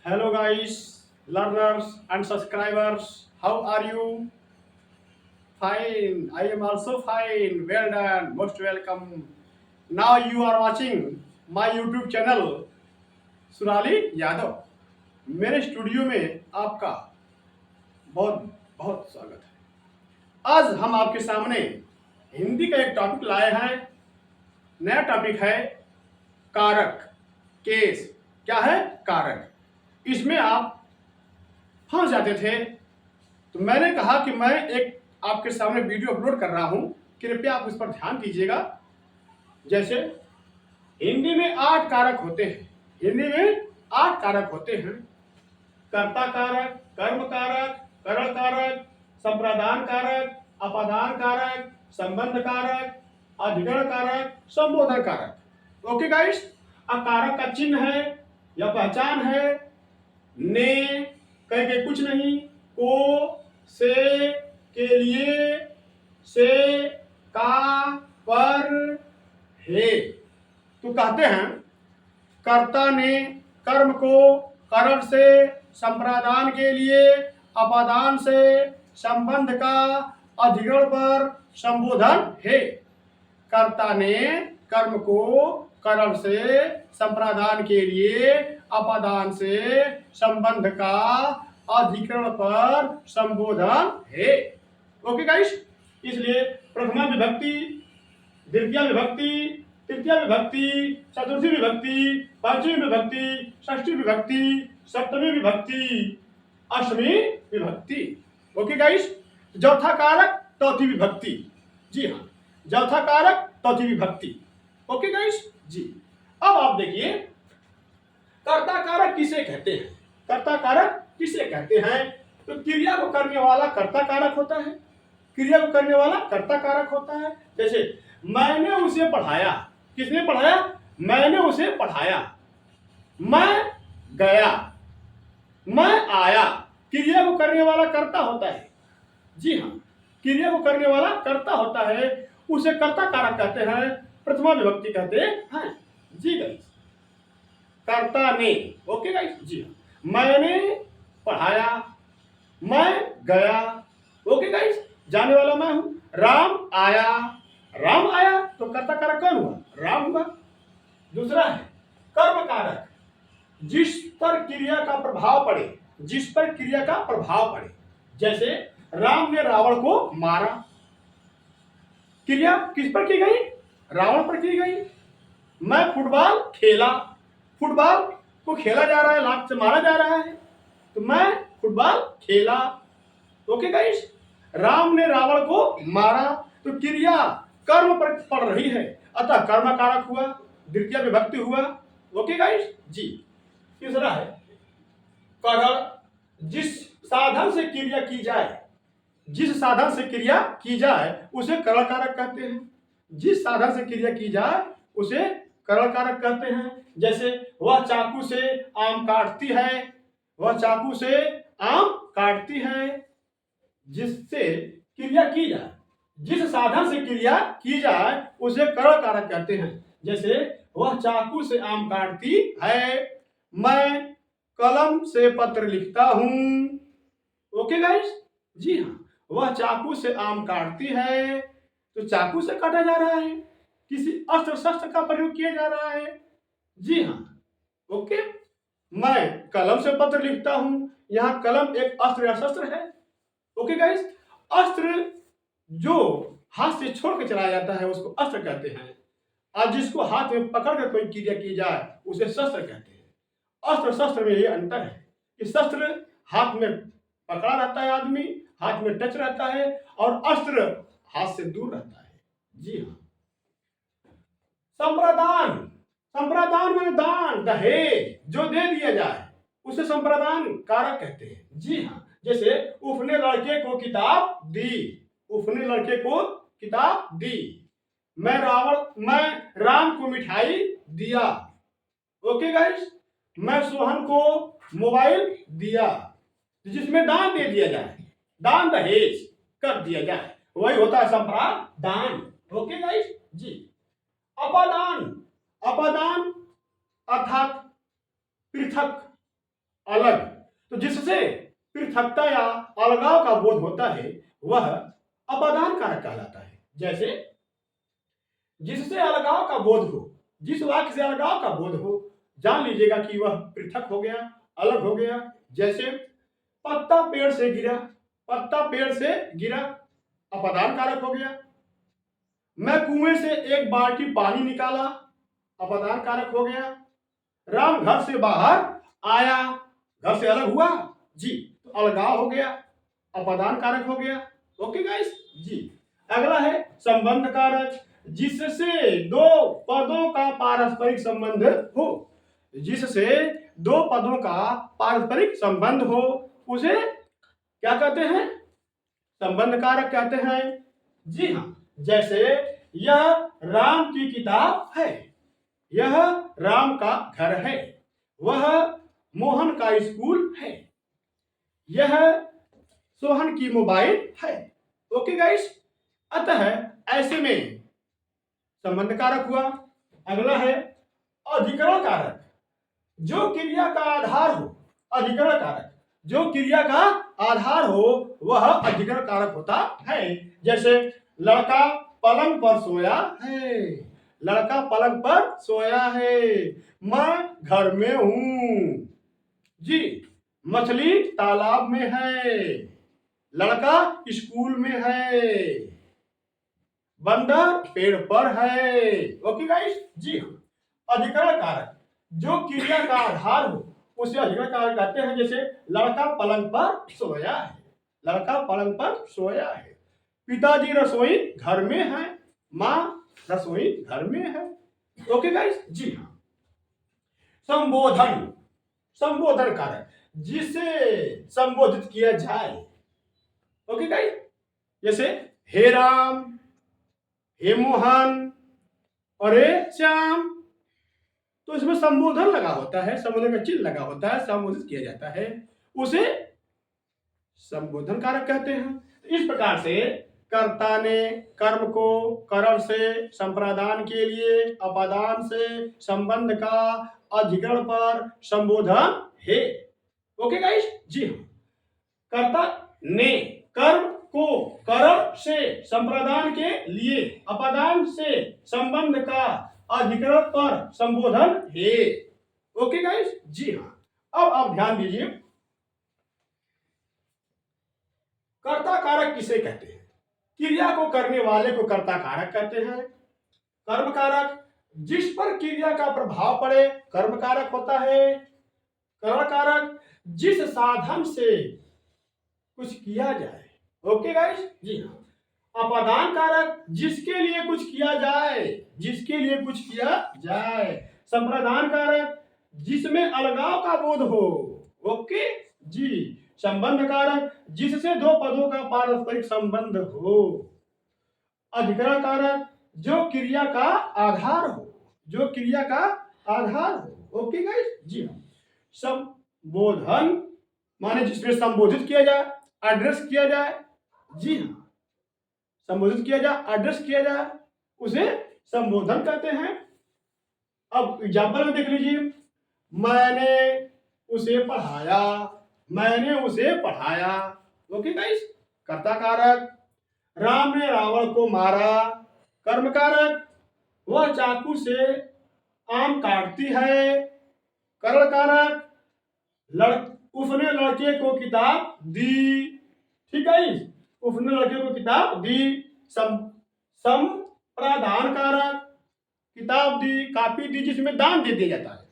Hello guys, learners and subscribers. How are you? Fine. I am also fine. Well done. Most welcome. Now you are watching my YouTube channel सुराली Yadav. मेरे studio में आपका बहुत बहुत स्वागत है। आज हम आपके सामने हिंदी का एक टॉपिक लाए हैं। नया टॉपिक है कारक। केस क्या है? कारक। इसमें आप फंस जाते थे, तो मैंने कहा कि मैं एक आपके सामने वीडियो अपलोड कर रहा हूं, कृपया आप उस पर ध्यान दीजिएगा। जैसे हिंदी में 8 कारक होते हैं। हिंदी में 8 कारक होते हैं। कर्ता कारक, कर्म कारक, करण कारक, संप्रदान कारक, अपादान कारक, संबंध कारक, अधिकरण कारक, संबोधन कारक। ओके गाइस, अब कारक का चिन्ह है या पहचान है। ने कह के कुछ नहीं, को, से, के लिए, से, का, पर, है। तो कहते हैं कर्ता ने कर्म को करण से, संप्रदान के लिए, अपादान से, संबंध का, अधिकरण पर संबोधन है। कर्ता ने कर्म को करण से, संप्रदान के लिए, अपादान से, संबंध का, अधिकरण पर संबोधन है। ओके गाइस, इसलिए प्रथमा विभक्ति, द्वितीय विभक्ति, तृतीय विभक्ति, चतुर्थी विभक्ति, पंचमी विभक्ति, षष्ठी विभक्ति, सप्तमी विभक्ति, अष्टमी विभक्ति। ओके गाइस, चौथा कारक चौथी विभक्ति। जी हाँ, चौथा कारक चौथी विभक्ति। ओके गाइस जी। अब आप देखिए कर्ता कारक किसे कहते हैं। कर्ता कारक किसे कहते हैं? तो क्रिया को करने वाला कर्ता कारक होता है। क्रिया को करने वाला कर्ता कारक होता है। जैसे मैंने उसे पढ़ाया। किसने पढ़ाया? मैंने उसे पढ़ाया। मैं गया, मैं आया। क्रिया को करने वाला कर्ता होता है। जी हाँ, क्रिया को करने वाला कर्ता होता है, उसे कर्ता कारक कहते हैं, प्रथमा विभक्ति कहते हैं। जी गाइस, कर्ता ने। ओके गाइस जी हाँ, मैंने पढ़ाया, मैं गया। ओके गाइस, जाने वाला मैं हूं। राम आया, राम आया तो कर्ता कारक कौन हुआ? राम हुआ। दूसरा है कर्म कारक, जिस पर क्रिया का प्रभाव पड़े, जिस पर क्रिया का प्रभाव पड़े। जैसे राम ने रावण को मारा। क्रिया किस पर की गई? रावण पर की गई। मैं फुटबॉल खेला, फुटबॉल को खेला जा रहा है, लात से मारा जा रहा है, तो मैं फुटबॉल खेला। ओके गाइस, राम ने रावण को मारा, तो क्रिया कर्म पर पड़ रही है, अतः कर्म कारक हुआ, द्वितीय विभक्ति हुआ। ओके गाइस जी। तीसरा है करण, जिस साधन से क्रिया की जाए, जिस साधन से क्रिया की जाए उसे करण कारक कहते हैं। जिस साधन से क्रिया की जाए उसे करण कारक कहते हैं। जैसे वह चाकू से आम काटती है, वह चाकू से आम काटती है। जिससे क्रिया की जाए, जिस साधन से क्रिया की जाए उसे करण कारक कहते हैं। जैसे वह चाकू से आम काटती है, मैं कलम से पत्र लिखता हूं। ओके गाइस जी हाँ, वह चाकू से आम काटती है, तो चाकू से काटा जा रहा है, किसी अस्त्र शस्त्र का प्रयोग किया जा रहा है। जी हाँ। ओके, मैं कलम से पत्र लिखता हूं, यहां कलम एक अस्त्र या शस्त्र है। ओके गाइस, अस्त्र जो हाथ से छोड़ के चलाया जाता है उसको अस्त्र कहते हैं, और जिसको हाथ में पकड़ कर कोई क्रिया की जाए उसे शस्त्र कहते हैं। अस्त्र शस्त्र में ये अंतर है कि शस्त्र हाथ में पकड़ा रहता है, आदमी हाथ में टच रहता है, और अस्त्र हाथ से दूर रहता है। जी हाँ। संप्रदान, संप्रदान में दान, दहेज जो दे दिया जाए उसे संप्रदान कारक कहते हैं। जी हाँ, जैसे उसने लड़के को किताब दी, उसने लड़के को किताब दी। मैं राम को मिठाई दिया। ओके गाइस, मैं सोहन को मोबाइल दिया। जिसमें दान दे दिया जाए, दान दहेज कर दिया जाए, वही होता है संप्रदान। ओके गाइस जी। अपादान, अपादान अर्थात पृथक अलग। तो जिससे पृथकता या अलगाव का बोध होता है वह अपादान कारक कहलाता है। जैसे जिससे अलगाव का बोध हो, जिस वाक्य से अलगाव का बोध हो, जान लीजिएगा कि वह पृथक हो गया, अलग हो गया। जैसे पत्ता पेड़ से गिरा, पत्ता पेड़ से गिरा अपादान कारक हो गया। मैं कुएं से एक बाल्टी पानी निकाला, अपादान कारक हो गया। राम घर से बाहर आया, घर से अलग हुआ जी, तो अलगाव हो गया, अपादान कारक हो गया। ओके गाइस जी। अगला है संबंध कारक, जिससे दो पदों का पारस्परिक संबंध हो, जिससे दो पदों का पारस्परिक संबंध हो उसे क्या कहते हैं? संबंध कारक कहते हैं। जी हाँ, जैसे यह राम की किताब है, यह राम का घर है, वह मोहन का स्कूल है, यह सोहन की मोबाइल है। ओके गाइस, अतः ऐसे में संबंध कारक हुआ। अगला है अधिकरण कारक, जो क्रिया का आधार हो, अधिकरण कारक जो क्रिया का आधार हो वह अधिकरण कारक होता है। जैसे लड़का पलंग पर सोया है, लड़का पलंग पर सोया है, मैं घर में हूं जी, मछली तालाब में है, लड़का स्कूल में है, बंदर पेड़ पर है। ओके गाइस जी हाँ। अधिकरण कारक जो क्रिया का आधार हो उसे अधिकरण कारक कहते हैं। जैसे लड़का पलंग पर सोया है, लड़का पलंग पर सोया है, पिताजी रसोई घर में है, माँ रसोई घर में है। ओके गाइस जी हाँ। संबोधन, संबोधन कारक जिसे संबोधित किया जाए। ओके गाइस, जैसे हे राम, हे मोहन और हे श्याम, तो इसमें संबोधन लगा होता है, संबोधन का चिन्ह लगा होता है, संबोधित किया जाता है, उसे संबोधन कारक कहते हैं। इस प्रकार से कर्ता ने कर्म को करण से संप्रादान के लिए अपादान से संबंध का अधिकरण पर संबोधन है। ओके गाइस जी हाँ। कर्ता ने कर्म को करण से संप्रदान के लिए अपादान से संबंध का अधिकरण पर संबोधन है। ओके गाइस जी हाँ। अब आप ध्यान दीजिए, कर्ता कारक किसे कहते हैं? क्रिया को करने वाले को कर्ता कारक कहते हैं। कर्म कारक जिस पर क्रिया का प्रभाव पड़े कर्म कारक होता है। करण कारक जिस साधन से कुछ किया जाए। ओके गाइस जी हाँ। अपादान कारक जिसके लिए कुछ किया जाए, जिसके लिए कुछ किया जाए। संप्रदान कारक जिसमें अलगाव का बोध हो। ओके जी। संबंध कारक जिससे दो पदों का पारस्परिक संबंध हो। अधिकरण कारक जो क्रिया का आधार हो, जो क्रिया का आधार हो। ओके गाइस जी हाँ। संबोधन माने जिसमें संबोधित किया जाए, एड्रेस किया जाए। जी हाँ, संबोधित किया जाए, एड्रेस किया जाए, उसे संबोधन कहते हैं। अब एग्जाम्पल में देख लीजिए, मैंने उसे पढ़ाया, मैंने उसे पढ़ाया। ओके गाइस, कर्ता कारक राम ने रावण को मारा। कर्म कारक वह चाकू से आम काटती है। करण कारक उसने लड़के को किताब दी। ठीक है, उसने लड़के को किताब दी। संप्रादान कारक किताब दी, कापी दी, जिसमें दान दे दिया जाता है।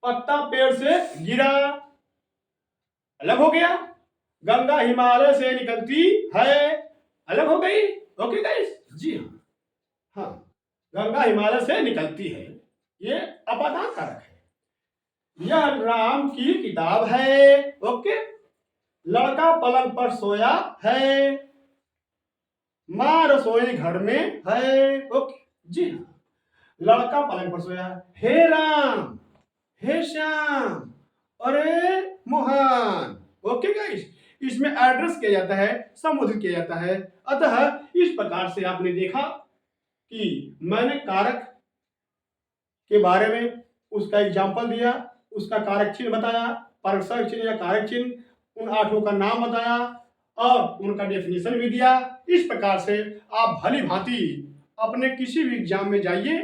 पत्ता पेड़ से गिरा, अलग हो गया। गंगा हिमालय से निकलती है, अलग हो गई। ओके गाइस जी हाँ। हाँ, गंगा हिमालय से निकलती है, ये अपादान कारक है। यह राम की किताब है। ओके, लड़का पलंग पर सोया है, मां रसोई घर में है। ओके जी हाँ। लड़का पलंग पर सोया है, हे राम, हे श्याम, अरे मोहन। ओके गाइस, इसमें एड्रेस किया जाता है, संबोधित किया जाता है। अतः इस प्रकार से आपने देखा कि मैंने कारक के बारे में उसका एग्जाम्पल दिया, उसका कारक चिन्ह बताया, परसक चिन्ह या कारक चिन्ह, उन 8 का नाम बताया और उनका डेफिनेशन भी दिया। इस प्रकार से आप भली भांति अपने किसी भी एग्जाम में जाइए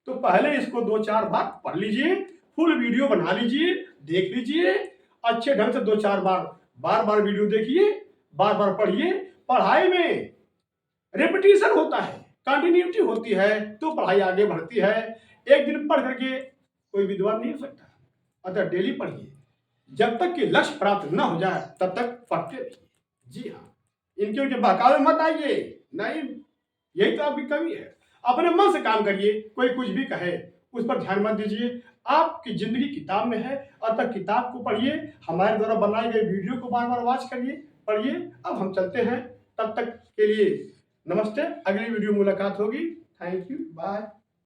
तो पहले इसको 2-4 बार पढ़ लीजिए, फुल वीडियो बना लीजिए, देख लीजिए अच्छे ढंग से 2-4 बार बार वीडियो देखिए, बार बार पढ़िए। पढ़ाई में रेपिटेशन होता है, कंटिन्यूटी होती है तो पढ़ाई आगे बढ़ती है। एक दिन पढ़ करके कोई विद्वान नहीं हो सकता, अतः डेली पढ़िए, जब तक कि लक्ष्य प्राप्त न हो जाए तब तक पढ़ते रहिए। जी हाँ, इनके उनके बहकावे मत आइए, नहीं, यही तो आपकी कमी है। अपने मन से काम करिए, कोई कुछ भी कहे उस पर ध्यान मत दीजिए। आपकी जिंदगी किताब में है, अतः किताब को पढ़िए, हमारे द्वारा बनाए गए वीडियो को बार बार वॉच करिए, पढ़िए। अब हम चलते हैं, तब तक के लिए नमस्ते, अगली वीडियो मुलाकात होगी। Thank you, bye.